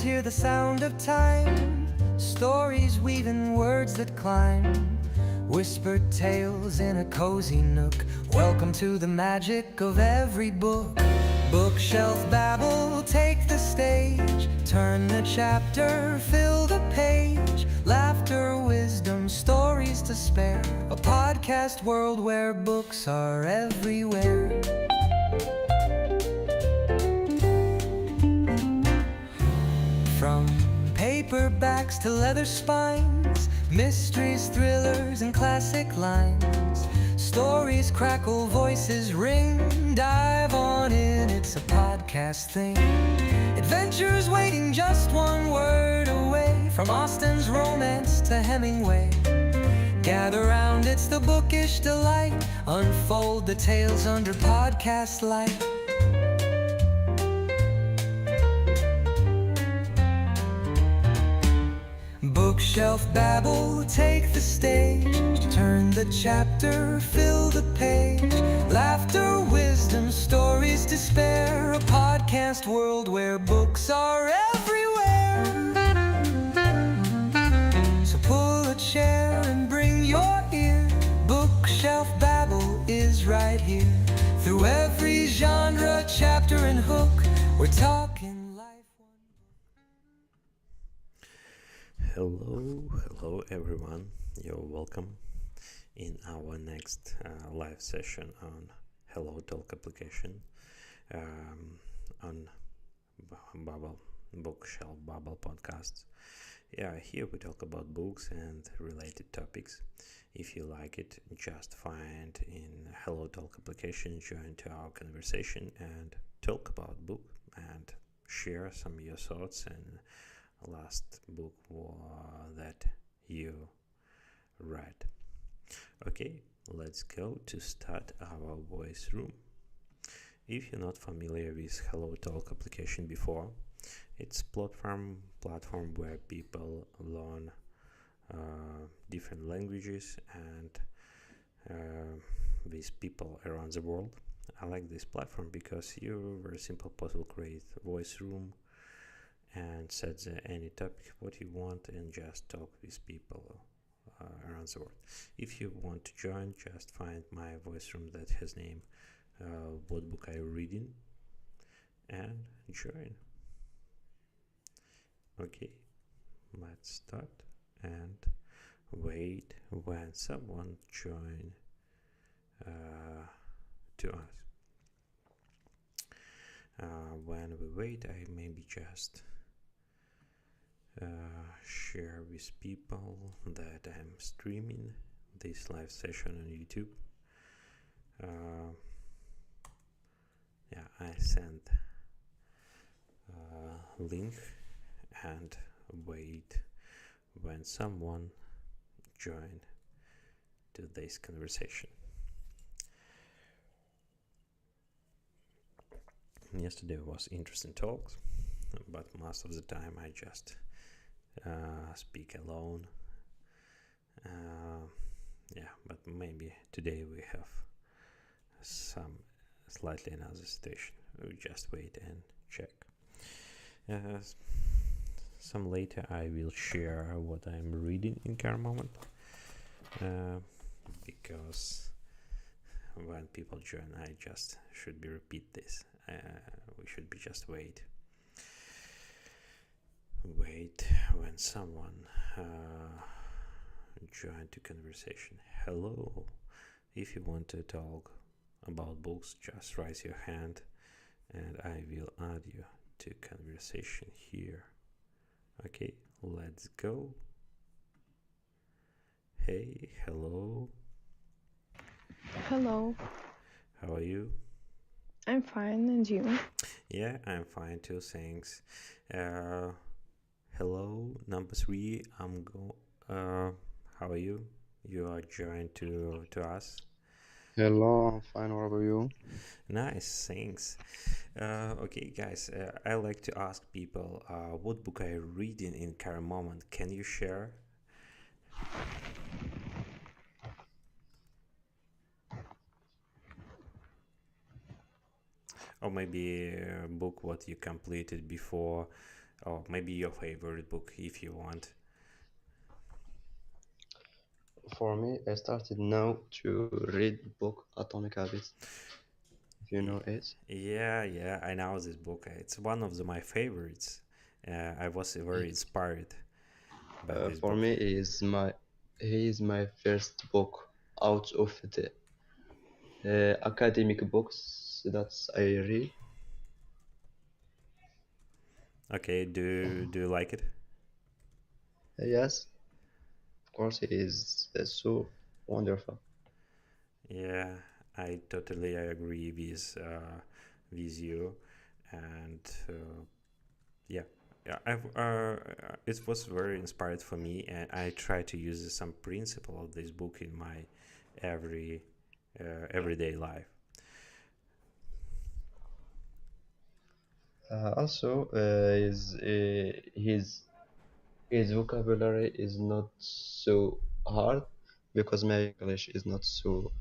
hear the sound of time, stories weaving words that climb, whispered tales in a cozy nook. Welcome to the magic of every book. Bookshelf babble, take the stage, turn the chapter, fill the page. Laughter, wisdom, stories to spare, a podcast world where books are everywhere. From paperbacks to leather spines, mysteries, thrillers, and classic lines. Stories crackle, voices ring, dive on in, it's a podcast thing. Adventures waiting just one word away, from Austen's romance to Hemingway. Gather round, it's the bookish delight, unfold the tales under podcast light. Bookshelf babble, take the stage, turn the chapter, fill the page. Laughter, wisdom, stories to spare, a podcast world where books are everywhere. So pull a chair and bring your ear, Bookshelf babble is right here. Through every genre, chapter and hook, we're talking life. Hello everyone, you're welcome in our next live session on HelloTalk application on Babble, Bookshelf Babble podcasts. Here we talk about books and related topics. If you like it, just find in HelloTalk application, join to our conversation and talk about book and share some of your thoughts and last book that you read. Okay, let's go to start our voice room. If you're not familiar with HelloTalk application before, it's platform where people learn different languages and with people around the world. I like this platform because you very simple possible create voice room and set any topic what you want and just talk with people around the world. If you want to join, just find my voice room that has name what book are you reading and join. Okay, let's start and wait when someone join to us. When we wait, I maybe just share with people that I'm streaming this live session on YouTube. I sent link and wait when someone join to this conversation. Yesterday was interesting talks, but most of the time I just speak alone. But maybe today we have some slightly another situation. We just wait and check. Some later I will share what I'm reading in current moment, because when people join I just should be repeat this. We should be just wait when someone join to conversation. Hello, if you want to talk about books, just raise your hand and I will add you to conversation here. Okay, let's go. Hey, hello. Hello, How are you? I'm fine, and you? Yeah, I'm fine too, thanks. Hello, number 3. How are you? You are joined to us. Hello, I'm fine. What about you? Nice, thanks. Okay, guys, I like to ask people, what book are you reading in current moment? Can you share? Or maybe a book what you completed before or maybe your favorite book if you want. For me, I started now to read the book Atomic Habits, if you know it. Yeah, I know this book. It's one of my favorites. I was very It's inspired by this for book. me he is my first book out of the academic books that I read. Okay, do you like it? Yes, of course, it is so wonderful. Yeah, I totally agree with you, and yeah, yeah. It was very inspired for me, and I try to use some principle of this book in my every everyday life. Also, his vocabulary is not so hard because my English is not so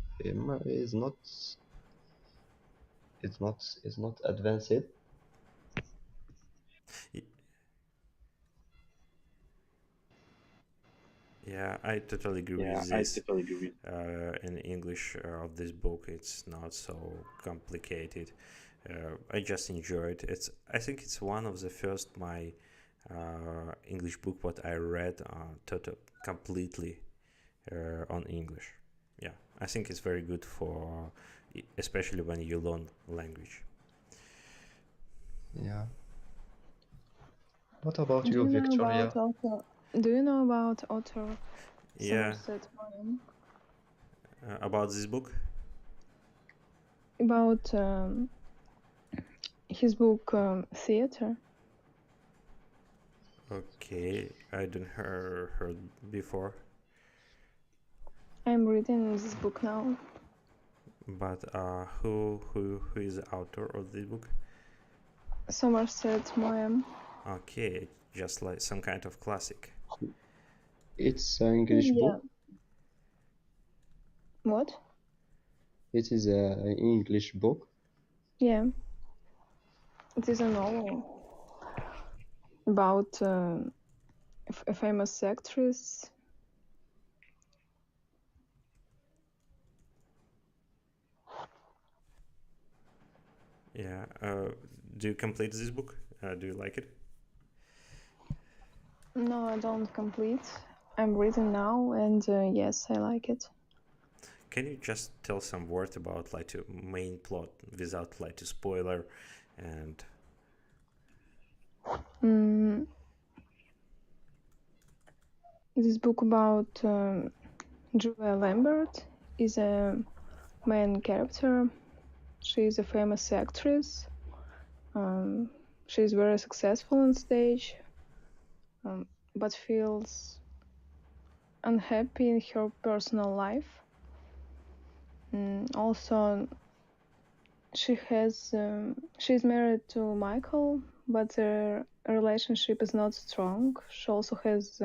is not is not advanced. Y- Yeah, I totally agree with this. In English of this book, it's not so complicated. I just enjoy it. I think it's one of the first my English book what I read completely on English. Yeah, I think it's very good for especially when you learn language. Yeah. What about Do you, you know Victoria? about author? Do you know about author Yeah, Somerset Maugham? about this book. About his book Theater? Okay, I didn't heard before, I'm reading this book now. but who is the author of this book? Somerset Maugham. Okay, just like some kind of classic. It's an English Yeah. book. What? It is an English book. Yeah. It is a novel about a famous actress. Yeah. Do you complete this book? Do you like it? No, I don't complete. I'm reading now, and yes, I like it. Can you just tell some words about like the main plot without like to spoiler and Mm, this book about Julia Lambert is a main character. She is a famous actress. She is very successful on stage, but feels unhappy in her personal life. Also, she's married to Michael, but their relationship is not strong. She also has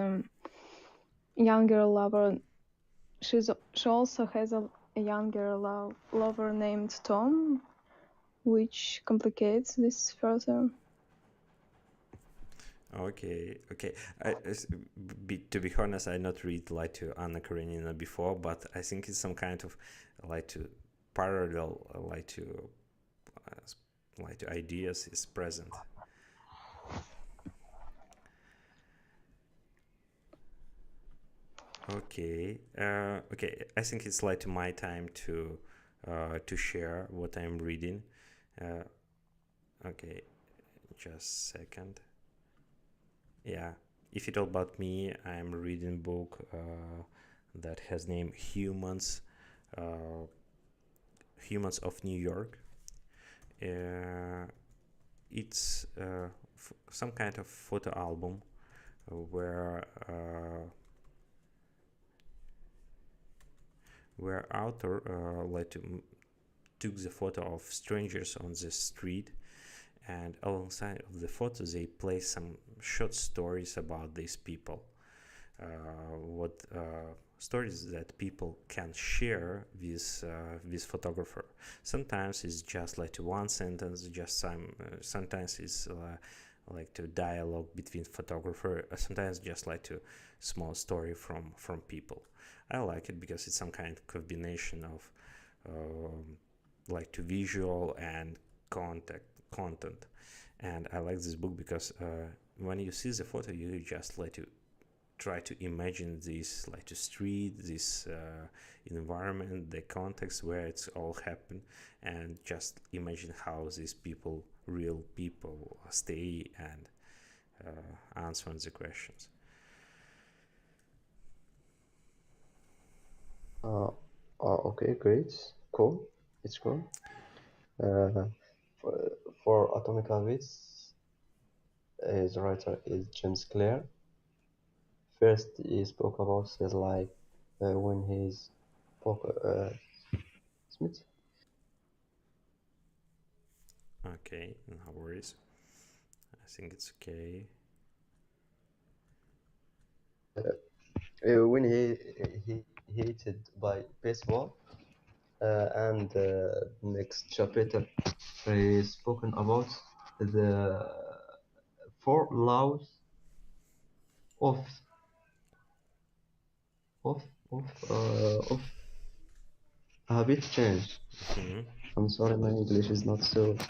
younger lover. She also has a younger lover named Tom, which complicates this further. okay. To be honest, I not read like to Anna Karenina before, but I think it's some kind of like to parallel uh, like to ideas is present. Okay. I think it's like my time to share what I'm reading. Uh, okay, just second. Yeah, if you talk about me, I'm reading book that has name uh, Humans of New York. Uh, it's some kind of photo album where author took the photo of strangers on the street, and alongside of the photo they place some short stories about these people, what stories that people can share with photographer. Sometimes it's just like one sentence, just sometimes it's like to dialogue between photographer, sometimes just like to small story from people. I like it because it's some kind of combination of like to visual and content. And I like this book because when you see the photo, you just like to try to imagine this like to street, this environment, the context where it's all happened, and just imagine how these people, real people, stay and answering the questions. Okay, great, cool. It's cool. Uh, for Atomic Habits, his writer is James Clear. First, he spoke about his life when he's spoke Smith. Okay, no worries. I think it's okay. When he hated by baseball, and next chapter is spoken about the 4 laws of of of habit change. Mhm. I'm sorry, my English is not good.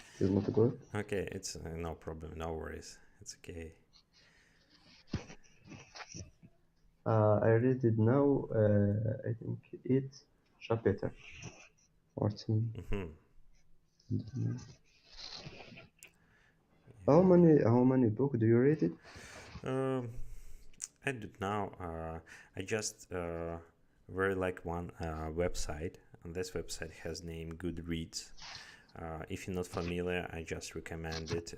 Okay, it's no problem, no worries, it's okay. I read it now. I think it's chapter 14. Mhm. How many book do you read it? Um, I don't know. I just very like one website, and this website has name Goodreads. If you're not familiar, I just recommend it.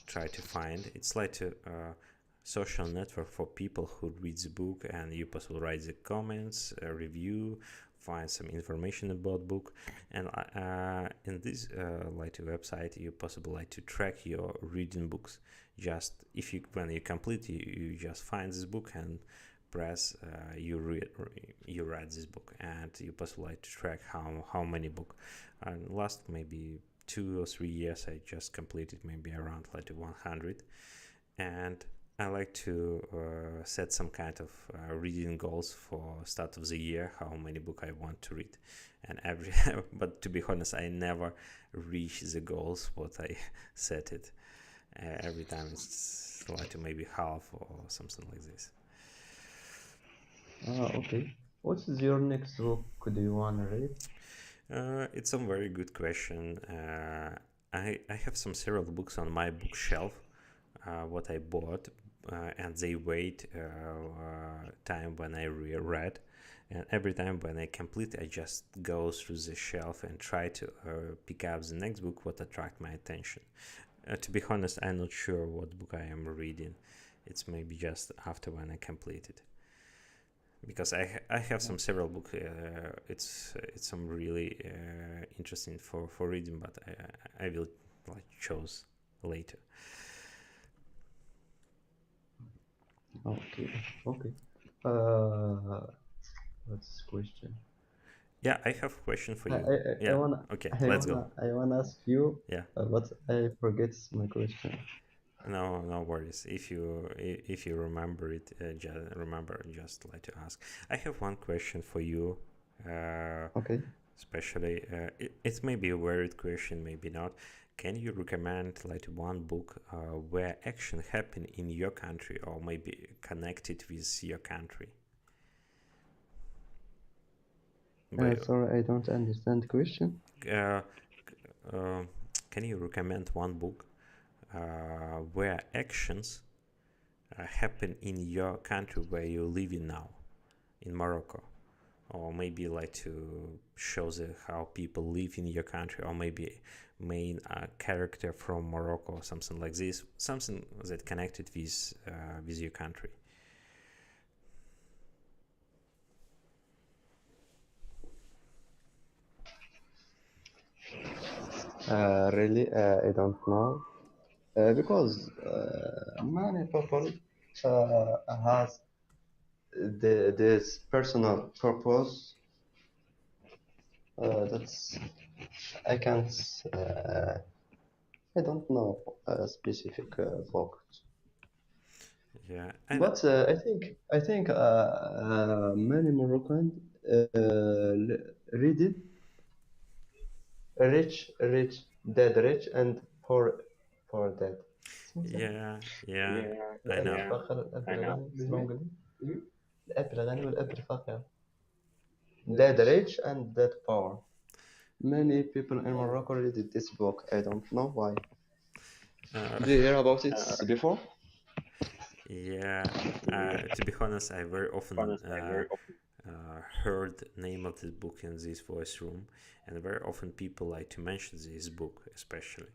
Try to find. It's like a social network for people who read the book, and you possibly write the comments, review, find some information about book, and in this like a website, you possibly like to track your reading books. Just if you when you complete, you just find this book and press you read this book, and you possibly like to track how many book. And last maybe 2 or 3 years I just completed maybe around like 100. And I like to set some kind of reading goals for start of the year, how many book I want to read, and every but to be honest, I never reach the goals what I set it. Every time it's like maybe half or something like this. Okay. What is your next book? Do you want to read? It's a very good question. I have some several books on my bookshelf, what I bought, and they wait time when I reread. And every time when I complete, I just go through the shelf and try to pick up the next book what attract my attention. To be honest, I'm not sure what book I am reading. It's maybe just after when I complete it, because I have some several books. It's some really interesting for reading, but I will like choose later. Okay. Okay. Uh, what's the question? Yeah, I have a question for I, you. I, I I Yeah. wanna Okay, I let's go. wanna I wanna ask you, Yeah. but I forget my question. No, no worries. If you remember it, just like to ask. I have one question for you. Okay. Especially, it may be a weird question, maybe not. Can you recommend like one book where action happen in your country or maybe connected with your country? Sorry, I don't understand the question. Uh, uh, can you recommend one book where actions happen in your country where you live in now, in Morocco? Or maybe like to show how people live in your country, or maybe main character from Morocco or something like this, something that connected with your country. Really, I don't know. Because many people has this personal purpose. That's I can't I don't know a specific book, Yeah, and but I think many Moroccans read it rich, dead rich, and poor dead. Think so. yeah, yeah, I الأب know. الفقر الأب الغني بالإنجليزي الأب الغني والأب الفقير. Dead rich and dead poor. Many people in Morocco read this book. I don't know why. Uh, Do you hear about it before? yeah, to be honest, I very often heard name of this book in this voice room, and very often people like to mention this book, especially.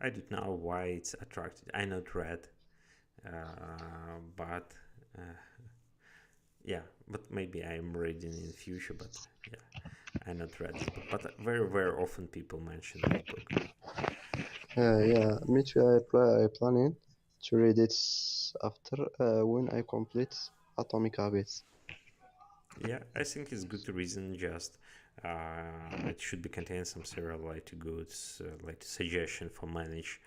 I don't know why it's attracted. I not read, but yeah, but maybe I am reading in the future. But yeah, I not read this book. But very often people mention this book. Yeah, me too. I planning to read it after when I complete Atomic Habits. Yeah, I think it's good reason. Just it should be contain some serial like to goods, like suggestion for manage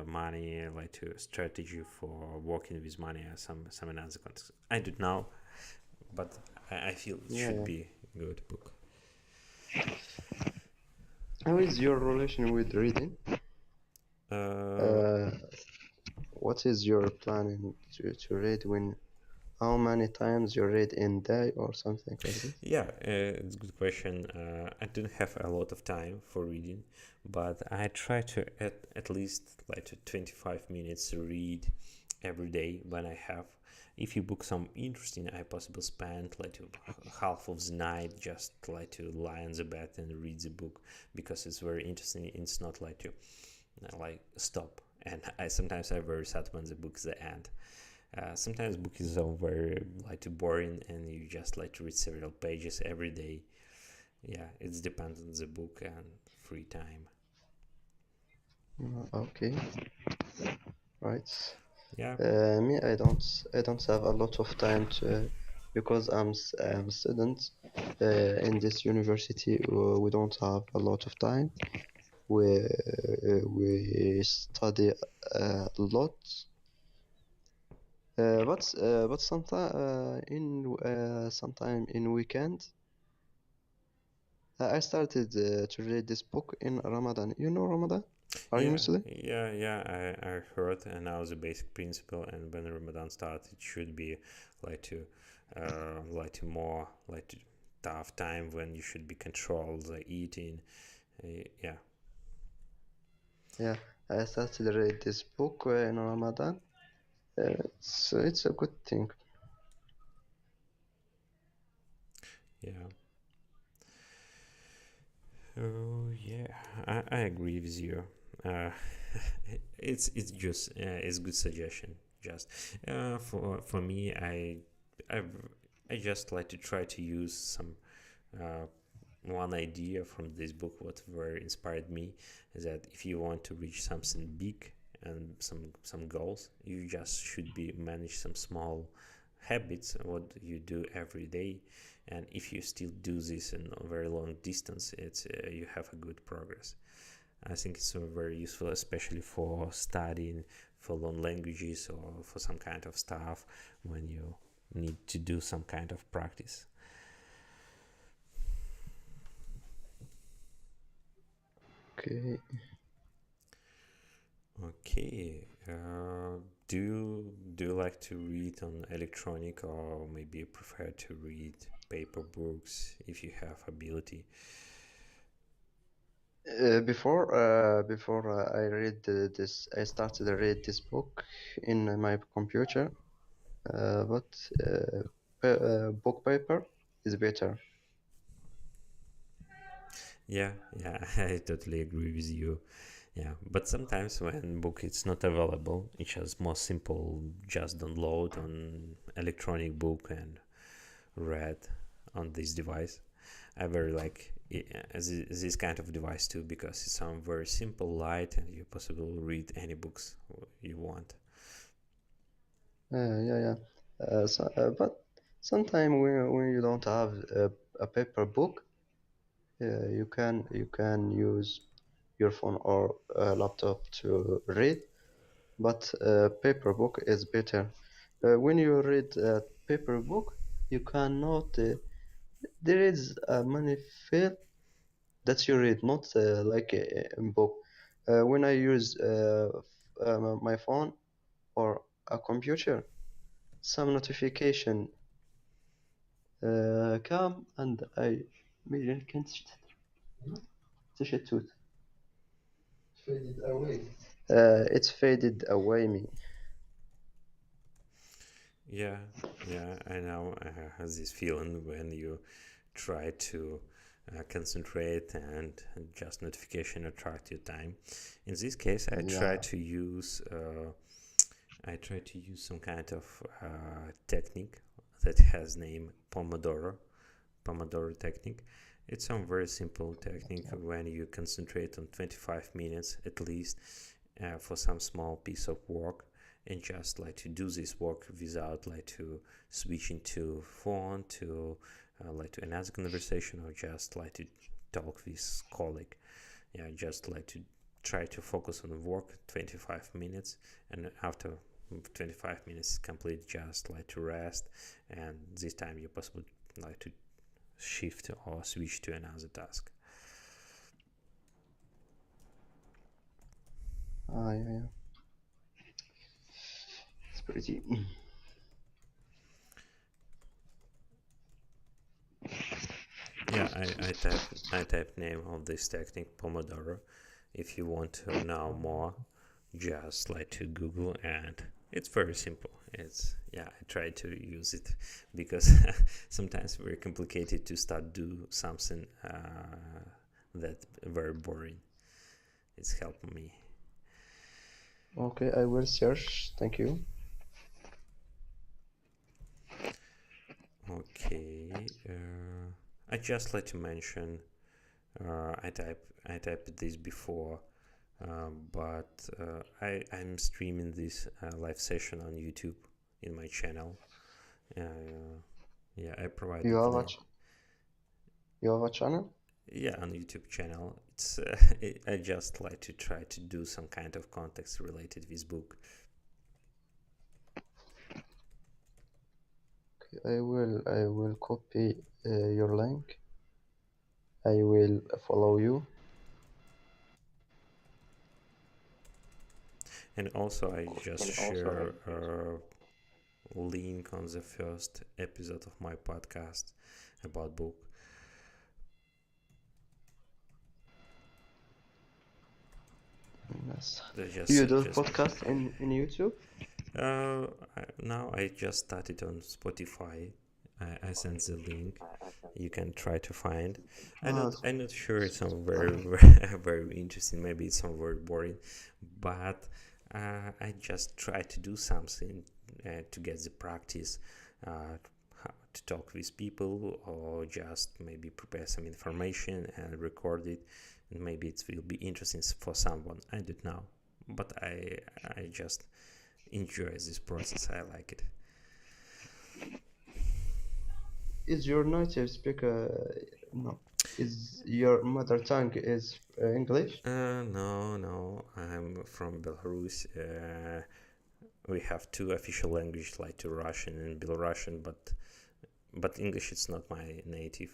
money, like to strategy for working with money, or some another context. I don't know, but I feel it Yeah, should yeah. be good book. How is your relation with reading? Uh, Uh, what is your planning to read when? How many times you read in day or something like this? Yeah, it's a good question. I don't have a lot of time for reading, but I try to at least like to 25 minutes read every day when I have. If you book some interesting, I possibly spend like to half of the night just like to lie on the bed and read the book because it's very interesting. It's not like to like stop, and I sometimes I'm very sad when the book's the end. Sometimes book is so very like too boring and you just like to read several pages every day. Yeah, it's depends on the book and free time. Okay, right. Yeah, Me, I don't have a lot of time to, because I'm a student in this university. We don't have a lot of time. We study a lot, but sometime in weekend, I started to read this book in Ramadan. You know Ramadan? Are you yeah, Muslim? I heard and now the basic principle and when Ramadan starts it should be like to like to more like to tough time when you should be control the eating. Yeah, Yeah, I started to read this book in Ramadan. It's a good thing. yeah. Oh yeah, I agree with you. Uh, it's just it's good suggestion. Just for me, I I just like to try to use some uh, one idea from this book. What very inspired me is that if you want to reach something big and some goals, you just should be manage some small habits what you do every day, and if you still do this in a very long distance it's you have a good progress. I think it's very useful especially for studying for long languages or for some kind of stuff when you need to do some kind of practice. Okay. Okay, do you like to read on electronic or maybe prefer to read paper books if you have ability? Before I started to read this book in my computer. But book paper is better. Yeah, I totally agree with you. Yeah, but sometimes when book is not available, it's just more simple. Just download on electronic book and read on this device. I very like this kind of device too because it's some very simple, light, and you possibly read any books you want. Yeah, yeah. But sometimes when you don't have a paper book, you can use. your phone or laptop to read, but paper book is better. When you read a paper book, you cannot. There is a many field that you read, not like a book. When I use my phone or a computer, some notification come and I imagine can't تشتت. Faded away. It's faded away me. Yeah, yeah, I know. I have this feeling when you try to concentrate and just notification attract your time. In this case, Yeah. I try to use some kind of technique that has name Pomodoro technique. It's some very simple technique when you concentrate on 25 minutes at least for some small piece of work, and just like to do this work without like to switch into phone to like to another conversation, or just like to talk with colleague. Yeah, just like to try to focus on the work 25 minutes, and after 25 minutes complete, just like to rest, and this time you possibly like to shift or switch to another task. Yeah. It's pretty. Yeah, I type name of this technique Pomodoro. If you want to know more, just like to Google, and it's very simple. It's, yeah, I try to use it because sometimes very complicated to start do something that very boring. It's helping me. Okay, I will search. Thank you. Okay, I just like to mention I typed this before, but I'm streaming this live session on YouTube in my channel. Yeah, I You provided have a link. you have a channel? Yeah, on YouTube channel. It's I just like to try to do some kind of context related with book. Okay, I will copy your link. I will follow you. And also I just share a link on the first episode of my podcast about book. Yes. Just You do just podcast in YouTube? now I just started on Spotify. I sent the link. You can try to find. I'm not sure it's some very very interesting. Maybe it's some very boring, but I just try to do something to get the practice. To talk with people, or just maybe prepare some information and record it, and maybe it will be interesting for someone. I don't know, but I just enjoy this process. I like it. Is your native speaker no? Is your mother tongue is English? No, I'm from Belarus. We have two official languages, like to Russian and Belarusian, but English is not my native.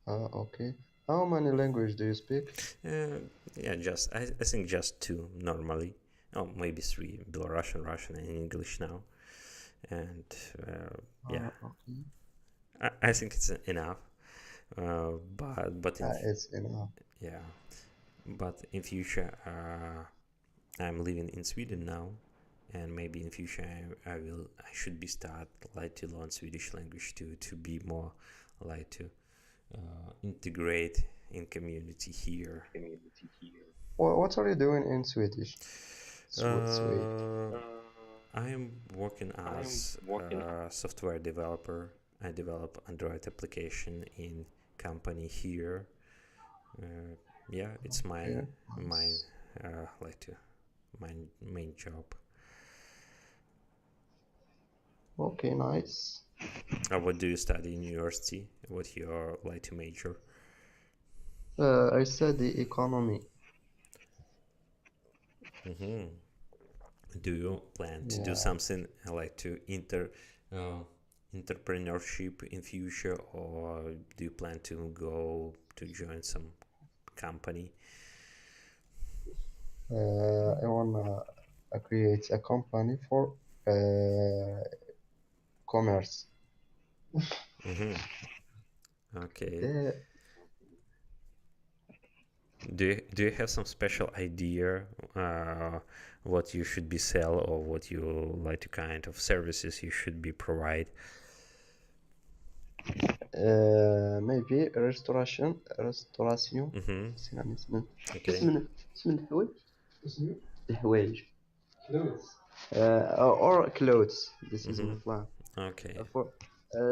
Okay. How many languages do you speak? Yeah, I think just two normally. Oh, maybe three: Belarusian, Russian, and English now. And yeah, Okay. I think it's enough. But It's enough. yeah, but in future, I'm living in Sweden now, and maybe in future I should be start like to learn Swedish language to be more like to integrate in community here. What are you doing in Swedish? Swedish. I am working as a software developer. I develop Android application in company here. Yeah, it's Yeah. my like to my main job. Okay, nice. What do you study in university? What your like to major? I study economy. Hmm. Do you plan to do Yeah. something like to uh, entrepreneurship in future, or do you plan to go to join some company? I wanna create a company for uh, commerce. Mm-hmm. Okay. Uh, Do you have some special idea what you should be sell, or what you like to kind of services you should be provide? maybe restauration Mm-hmm. بس يعني Okay. اسم الحوايج الحوايج or clothes. This is my Mm-hmm. plan Okay. for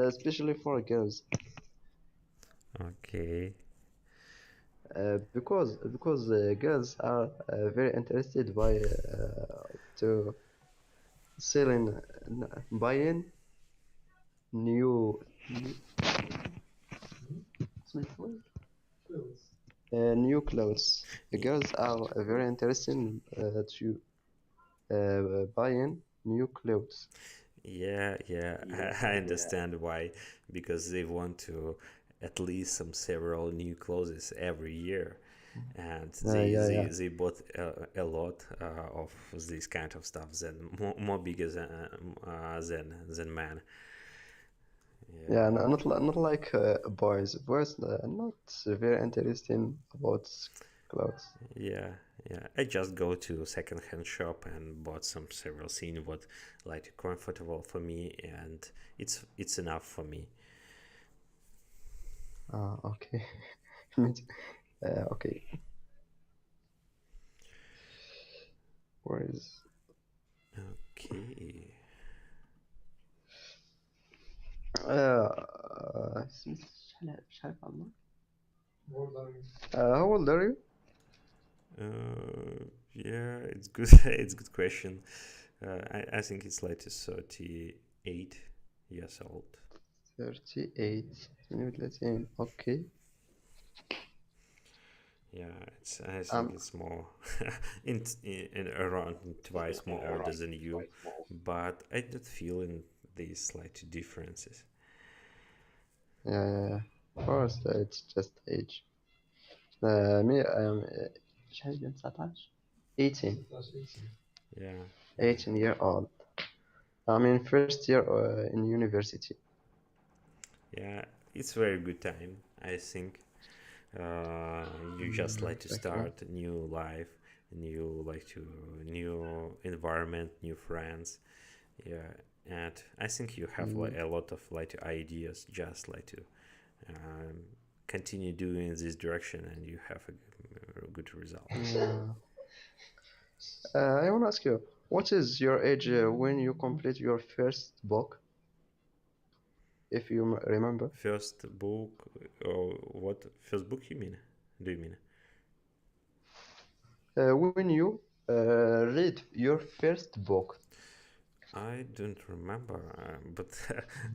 especially for girls Okay. because girls are very interested by to selling buying new اسم الحوايج new clothes. The Y- girls are very interested to buying new clothes. Yeah, yeah, I understand why, because they want to at least some several new clothes every year, and Yeah, yeah. they bought a lot of this kind of stuff than more bigger than man. Yeah, Yeah, not like boys. Boys not very interesting about clothes. yeah, yeah. I just go to second-hand shop and bought some several things what like comfortable for me, and it's enough for me. Ah, okay. Okay. Where is Okay. شحال عمرك؟ how old are you? Yeah, it's good. It's good question. I think it's like 38 years old. 38. 32. Okay. Yeah, I think Um, it's more in around twice more older than you, but I don't feel in these slight differences. yeah. Of course, it's just age. Me, I am شحال بين 19 18 Yeah, yeah, 18 year old. I'm in first year in university. yeah. It's very good time, I think. You just like to Thank you. start a new life, new like to new environment, new friends. Yeah, and I think you have like Mm, a lot of like ideas, just like to um, continue doing this direction, and you have a good result. yeah. I want to ask you, what is your age when you complete your first book, if you remember? First book, or what? First book you mean? Do you mean? When you read your first book. I don't remember, but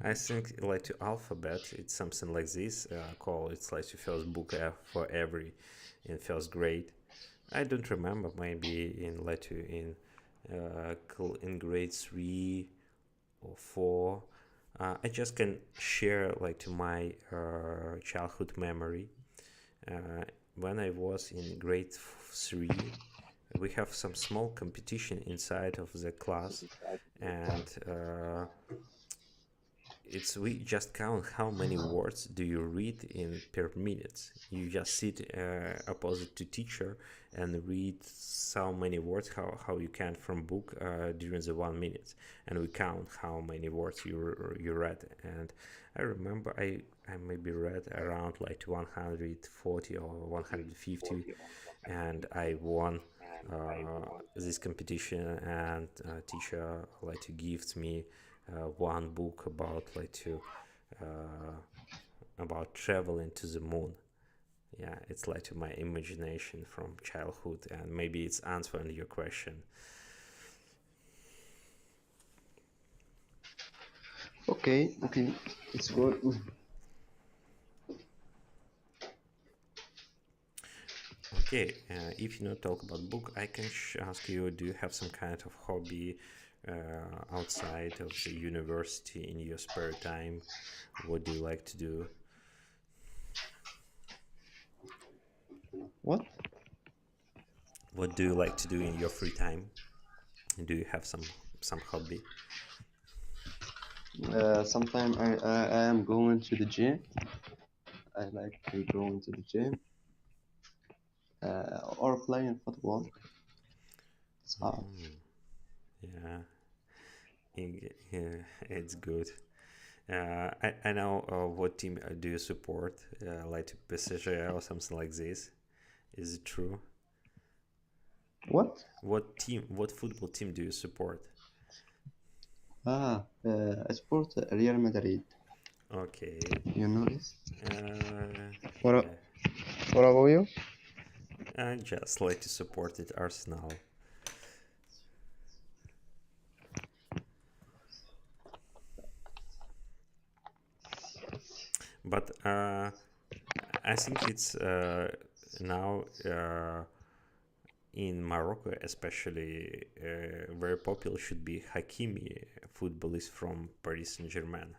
I think like to alphabet, it's something like this. Call it's like the first book for every in first grade. I don't remember. Maybe in like to in grade 3 or 4. I just can share like to my childhood memory. Uh, when I was in grade 3, we have some small competition inside of the class, and it's we just count how many words do you read in per minute. You just sit opposite to teacher and read so many words how you can from book during the 1 minute, and we count how many words you read. And I remember I maybe read around like 140 or 150, and I won this competition, and teacher like to gives me one book about like to uh, about traveling to the moon. Yeah, it's like to my imagination from childhood, and maybe it's answering your question. Okay, okay, it's good. Okay, if you not talk about book, I can ask you: do you have some kind of hobby outside of the university in your spare time? What do you like to do? What? What do you like to do in your free time? Do you have some hobby? Sometimes I am going to the gym. I like to go into the gym or playing football. It's hard. Mm, yeah, yeah, it's good. I know what team do you support, like PSG or something like this. Is it true? What? What football team do you support? I support Real Madrid. Okay. You know this? What, Yeah. what about you? I just like to support it Arsenal. But I think it's now in Morocco, especially, very popular should be Hakimi, footballist from Paris Saint-Germain.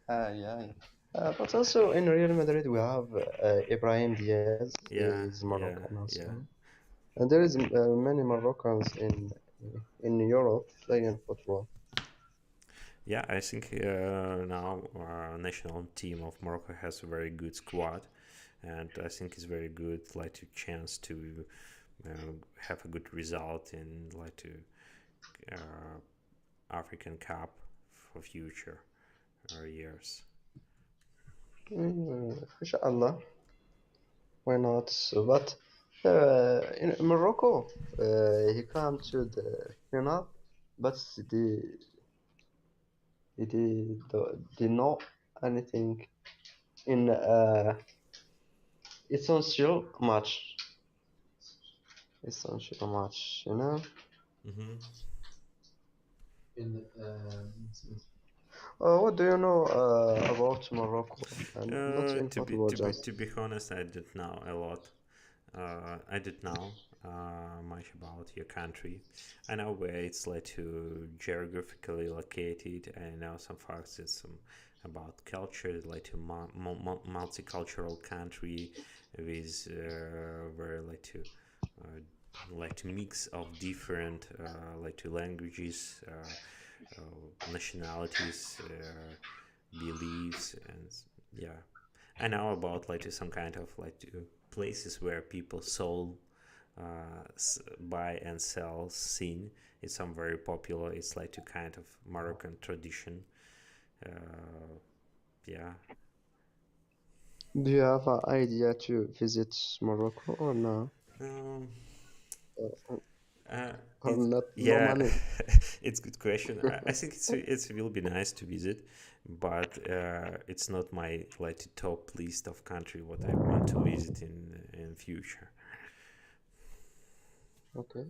Yeah. But also in Real Madrid we have Ibrahim Diaz. Yeah, He's yeah, Moroccan also. yeah. And there is many Moroccans in Europe playing football. Yeah, I think now national team of Morocco has a very good squad, and I think it's very good like to chance to have a good result in like to uh, African Cup for future years. Inshallah, why not? So, but in Morocco, he come to the final, but they know anything in essential match. Essential match, you know. Mm-hmm. What do you know about Morocco? And not in To be football, to be just. to be honest, I don't know a lot. I don't know much about your country. I know where it's like to geographically located. I know some facts. It's some about culture, like to multicultural country with very like to mix of different like to languages, nationalities, beliefs, and yeah. I know about like to some kind of like to places where people sold buy and sell sin. It's some very popular. It's like to kind of Moroccan tradition. Uh, yeah. Do you have an idea to visit Morocco or no? Um, Uh, uh, or it's not? No yeah, money. it's a good question. I think it will be nice to visit, but it's not my like the top list of country what I want to visit in future. Okay.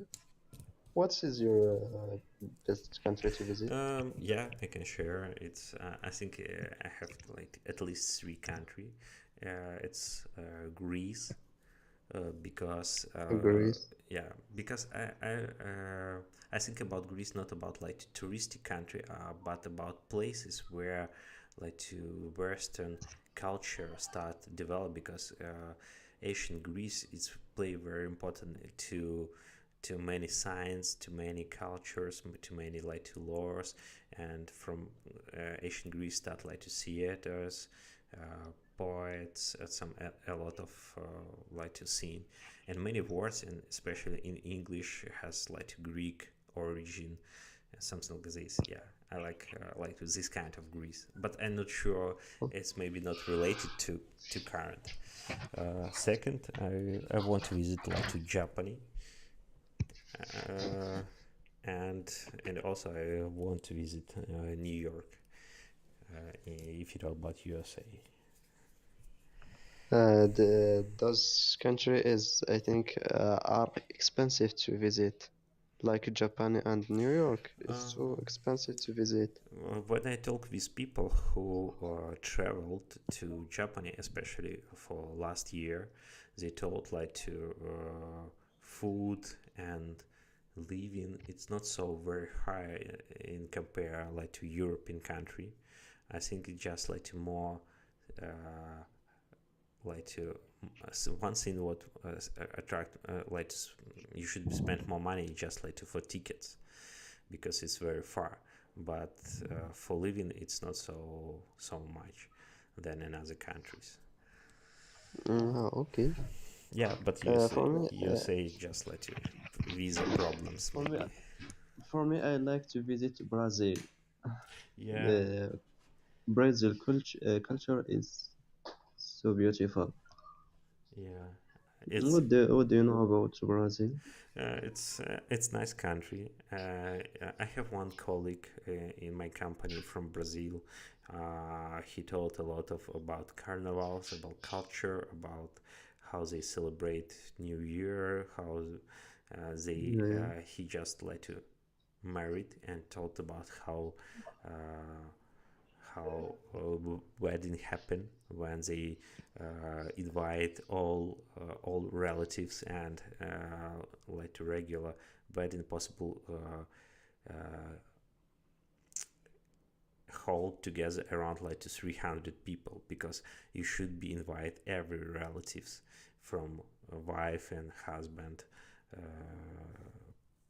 What is your best country to visit? Yeah, I can share. It's I think I have like at least three country. It's Greece, because Greece. yeah, because I think about Greece not about like touristic country, but about places where like to Western culture start develop, because ancient Greece is play very important to many science, to many cultures, to many like to laws, and from ancient Greece start like to theaters, poets, a lot of like to sing, and many words, and especially in English, has like to Greek origin, something like this. Yeah, I like this kind of Greece, but I'm not sure it's maybe not related to current. Second, I want to visit like to Japan, uh, and also I want to visit New York. If you talk about USA. Those country is, I think, are expensive to visit. like Japan and New York. It's so Uh, expensive to visit. when I talk with people who traveled to Japan, especially for last year, they told like to food and living. It's not so very high in compare like to European country. I think it's just like to more uh, like to so one thing what attract like you should spend more money just like to for tickets because it's very far, but for living it's not so much than in other countries. Okay. Yeah, but For me, you say just like to visa problems for me, maybe. for me, I like to visit Brazil. Yeah, The Brazil culture is so beautiful. yeah, it's What do you know about Brazil? it's nice country. I have one colleague in my company from Brazil. He told a lot of about carnivals, about culture, about how they celebrate New Year, how they Yeah, yeah. he just like to married and talked about uh, how wedding happen when they invite all relatives and like to regular wedding possible hold together around like to 300 people because you should be invite every relatives from wife and husband uh,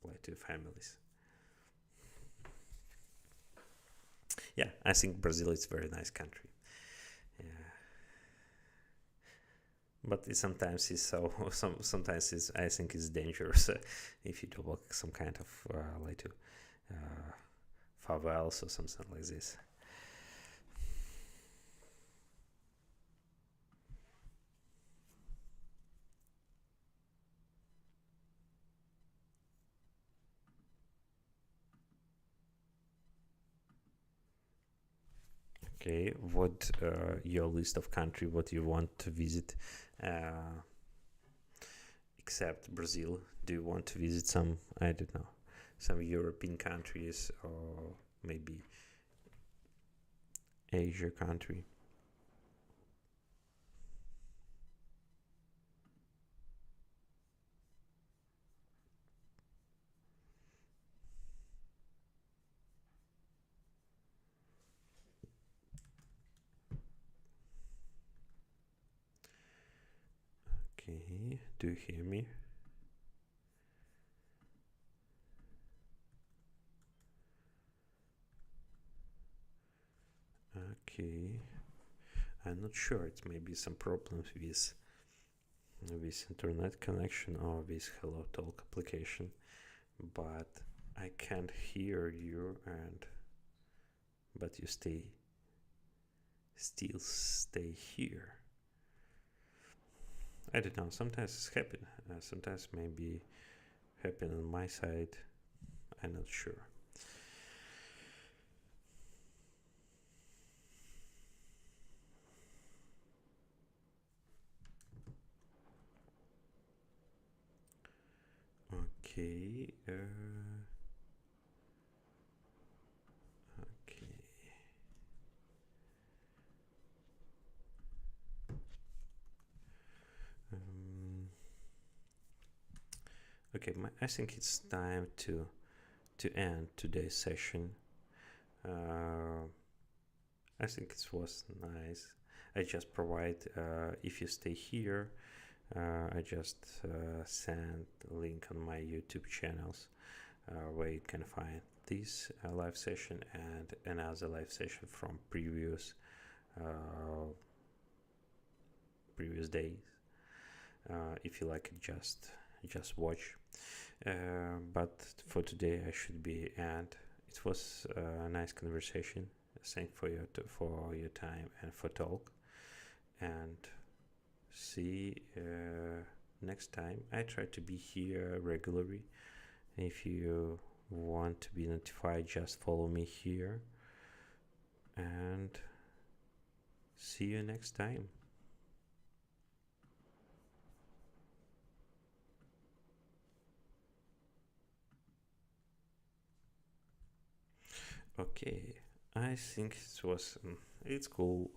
like to families. Yeah, I think Brazil is a very nice country. Yeah, but it sometimes is so sometimes is I think it's dangerous if you do walk some kind of like to uh, favelas or something like this. Okay, what your list of country what you want to visit uh, except Brazil? Do you want to visit some, I don't know, some European countries or maybe Asia country? Okay, do you hear me? Okay, I'm not sure. It may be some problems with internet connection or with HelloTalk application, but I can't hear you and but you still stay here. I don't know. Sometimes it's happen. Sometimes maybe happen on my side. I'm not sure. Okay. Okay. Um, okay. I think it's time to end today's session. Uh, I think it was nice. I just provide if you stay here. I just send a link on my YouTube channels where you can find this live session and another live session from uh, previous days. If you like it, just watch. But for today, I should be end. It was a nice conversation. Thank for your time and for talk. And see next time. I try to be here regularly. If you want to be notified, just follow me here. And see you next time. Okay, I think it's cool.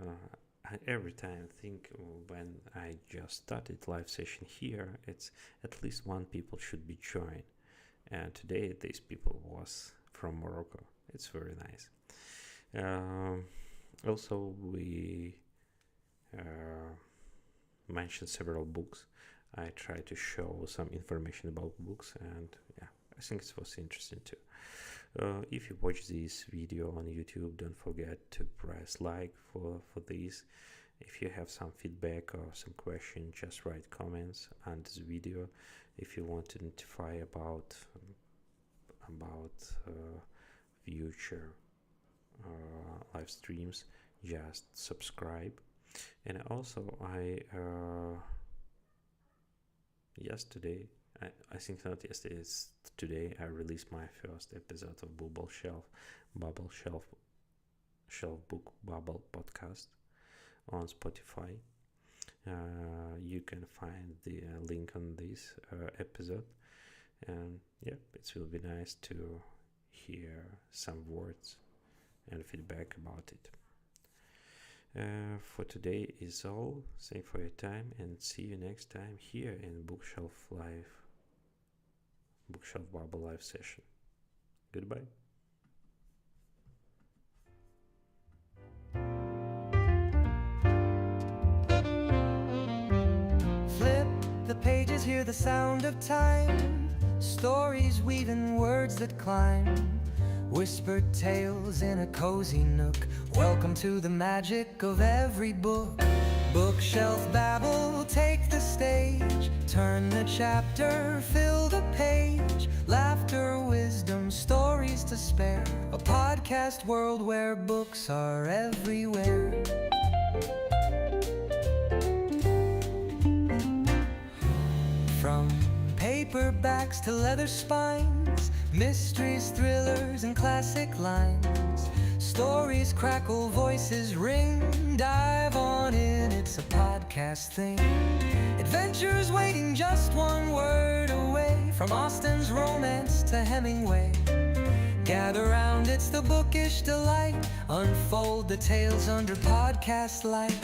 I every time think when I just started live session here, it's at least one people should be joined. And today these people was from Morocco. It's very nice. Also, we mentioned several books. I try to show some information about books, and yeah, I think it was interesting too. If you watch this video on YouTube, don't forget to press like for this. If you have some feedback or some question, just write comments under this video. If you want to notify about future live streams, just subscribe. And also I think not yesterday, it's today, I released my first episode of Babble Shelf Book Babble podcast on Spotify. You can find the link on this episode, and yeah, it will be nice to hear some words and feedback about it. For today is all. Thank for your time, and see you next time here in Bookshelf Babble live session. Goodbye. Flip the pages, hear the sound of time. Stories weaving words that climb. Whispered tales in a cozy nook. Welcome to the magic of every book. Bookshelf babble, take the stage. Turn the chapter, fill the page. Laughter, wisdom, stories to spare. A podcast world where books are everywhere. From paperbacks to leather spines, mysteries, thrillers, and classic lines. Stories crackle, voices ring. Dive on in, it's a podcast thing. Adventures waiting just one word away. From Austen's romance to Hemingway. Gather round, it's the bookish delight. Unfold the tales under podcast light.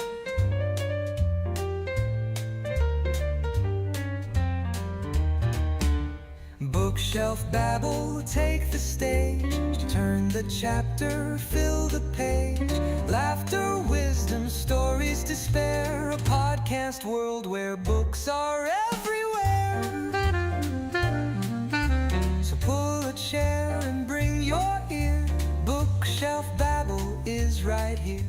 Bookshelf babble, take the stage. Turn the chapter, fill the page. Laughter, wisdom, stories to spare. A podcast world where books are everywhere. So pull a chair and bring your ear. Bookshelf babble is right here.